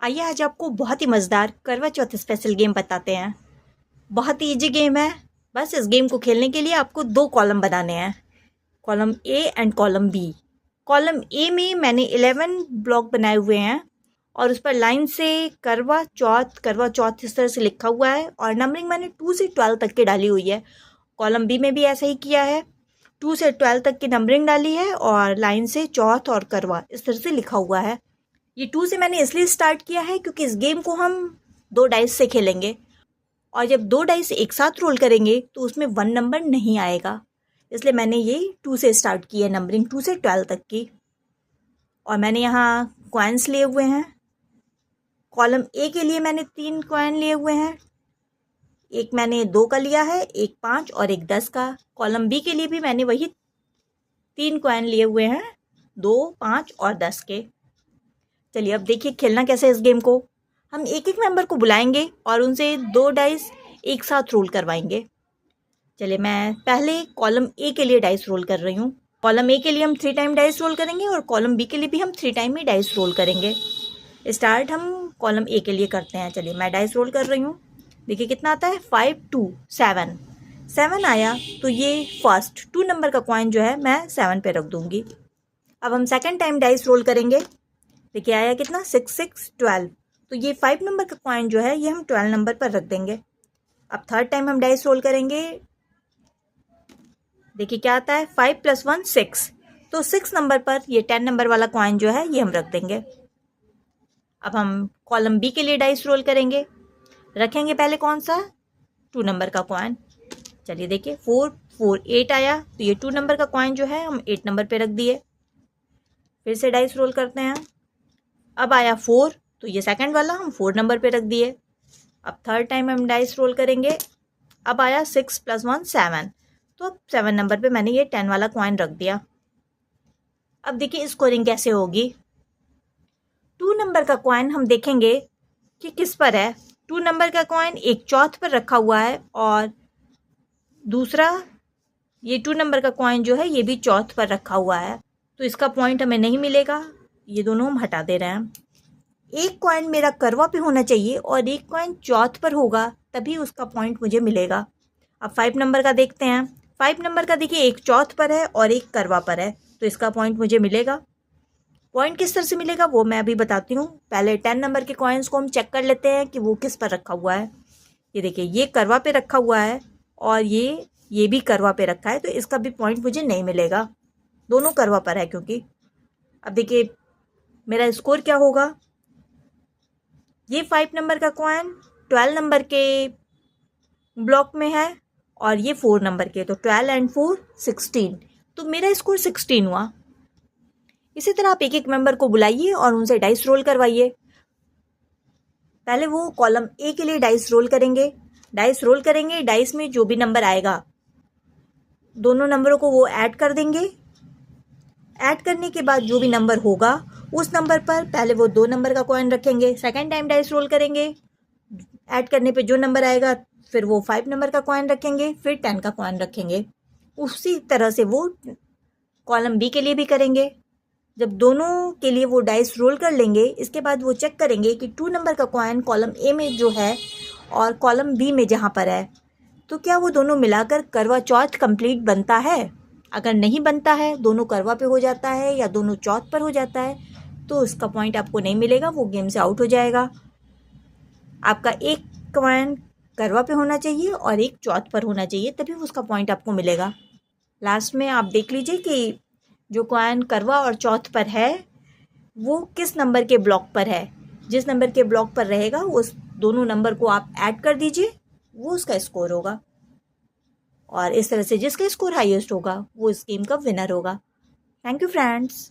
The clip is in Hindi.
आइए आज आपको बहुत ही मज़ेदार करवा चौथ स्पेशल गेम बताते हैं। बहुत ही इजी गेम है। बस इस गेम को खेलने के लिए आपको 2 कॉलम बनाने हैं, column A and column B. Column A में मैंने 11 ब्लॉक बनाए हुए हैं और उस पर लाइन से करवा चौथ इस तरह से लिखा हुआ है और नंबरिंग मैंने 2 से 12 तक की डाली हुई है। कॉलम बी में भी ऐसा ही किया है, 2 से 12 तक की नंबरिंग डाली है और लाइन से चौथ और करवा इस तरह से लिखा हुआ है। ये 2 से मैंने इसलिए स्टार्ट किया है क्योंकि इस गेम को हम 2 डाइस से खेलेंगे और जब 2 डाइस एक साथ रोल करेंगे तो उसमें 1 नंबर नहीं आएगा, इसलिए मैंने ये 2 से स्टार्ट की है नंबरिंग 2 से 12 तक की। और मैंने यहाँ कॉइन्स लिए हुए हैं। कॉलम ए के लिए मैंने 3 कॉइन लिए हुए हैं, एक मैंने 2 का लिया है, एक 5 और एक 10 का। कॉलम बी के लिए भी मैंने वही 3 कॉइन लिए हुए हैं, 2, 5 और 10 के। चलिए अब देखिए खेलना कैसे है इस गेम को। हम एक एक मेंबर को बुलाएंगे और उनसे 2 डाइस एक साथ रोल करवाएंगे। चलिए मैं पहले कॉलम ए के लिए डाइस रोल कर रही हूँ। कॉलम ए के लिए हम 3 टाइम डाइस रोल करेंगे और कॉलम बी के लिए भी हम 3 टाइम ही डाइस रोल करेंगे। स्टार्ट हम कॉलम ए के लिए करते हैं। चलिए मैं डाइस रोल कर रही हूँ। देखिए कितना आता है, 5, 2, 7। 7 आया तो ये फर्स्ट 2 नंबर का कॉइन जो है मैं 7 पे रख दूँगी। अब हम सेकेंड टाइम डाइस रोल करेंगे। देखिए आया कितना, 6, 6, 12। तो ये 5 नंबर का कॉइन जो है ये हम 12 नंबर पर रख देंगे। अब थर्ड टाइम हम डाइस रोल करेंगे। देखिए क्या आता है, 5 + 1, 6। तो 6 नंबर पर ये 10 नंबर वाला कॉइन जो है ये हम रख देंगे। अब हम कॉलम बी के लिए डाइस रोल करेंगे। रखेंगे पहले कौन सा, 2 नंबर का कॉइन। चलिए देखिए 4, 4, 8 आया तो ये 2 नंबर का कॉइन जो है हम 8 नंबर पे रख दिए। फिर से डाइस रोल करते हैं। अब आया 4 तो ये सेकंड वाला हम 4 नंबर पे रख दिए। अब थर्ड टाइम हम डाइस रोल करेंगे। अब आया 6 + 1, 7। तो अब 7 नंबर पे मैंने ये 10 वाला कॉइन रख दिया। अब देखिए स्कोरिंग कैसे होगी। 2 नंबर का कॉइन हम देखेंगे कि किस पर है। 2 नंबर का कॉइन एक चौथ पर रखा हुआ है और दूसरा ये 2 नंबर का कॉइन जो है ये भी चौथ पर रखा हुआ है, तो इसका पॉइंट हमें नहीं मिलेगा। ये दोनों हम हटा दे रहे हैं। एक कॉइन मेरा करवा पे होना चाहिए और एक कॉइन चौथ पर होगा, तभी उसका पॉइंट मुझे मिलेगा। अब 5 नंबर का देखते हैं। 5 नंबर का देखिए एक चौथ पर है और एक करवा पर है, तो इसका पॉइंट मुझे मिलेगा। पॉइंट किस तरह से मिलेगा वो मैं अभी बताती हूँ। पहले 10 नंबर के कॉइन्स को हम चेक कर लेते हैं कि वो किस पर रखा हुआ है। ये देखिए ये करवा पे रखा हुआ है और ये भी करवा पे रखा है, तो इसका भी पॉइंट मुझे नहीं मिलेगा। दोनों करवा पर है क्योंकि। अब देखिए मेरा स्कोर क्या होगा। ये 5 नंबर का कॉइन 12 नंबर के ब्लॉक में है और ये 4 नंबर के, तो 12 and 4, 16। तो मेरा स्कोर 16 हुआ। इसी तरह आप एक एक मेंबर को बुलाइए और उनसे डाइस रोल करवाइए। पहले वो कॉलम ए के लिए डाइस रोल करेंगे। डाइस में जो भी नंबर आएगा दोनों नंबरों को वो ऐड कर देंगे। ऐड करने के बाद जो भी नंबर होगा उस नंबर पर पहले वो 2 नंबर का कॉइन रखेंगे। सेकेंड टाइम डाइस रोल करेंगे। ऐड करने पे जो नंबर आएगा फिर वो 5 नंबर का कॉइन रखेंगे, फिर 10 का कॉइन रखेंगे। उसी तरह से वो कॉलम बी के लिए भी करेंगे। जब दोनों के लिए वो डाइस रोल कर लेंगे, इसके बाद वो चेक करेंगे कि 2 नंबर का कॉइन कॉलम ए में जो है और कॉलम बी में जहाँ पर है, तो क्या वो दोनों मिलाकर करवा चौथ कंप्लीट बनता है। अगर नहीं बनता है, दोनों करवा पे हो जाता है या दोनों चौथ पर हो जाता है, तो उसका पॉइंट आपको नहीं मिलेगा, वो गेम से आउट हो जाएगा। आपका एक कॉइन करवा पे होना चाहिए और एक चौथ पर होना चाहिए, तभी उसका पॉइंट आपको मिलेगा। लास्ट में आप देख लीजिए कि जो कॉइन करवा और चौथ पर है वो किस नंबर के ब्लॉक पर है। जिस नंबर के ब्लॉक पर रहेगा उस दोनों नंबर को आप ऐड कर दीजिए, वो उसका स्कोर होगा। और इस तरह से जिसका स्कोर हाईएस्ट होगा वो इस गेम का विनर होगा। Thank you friends.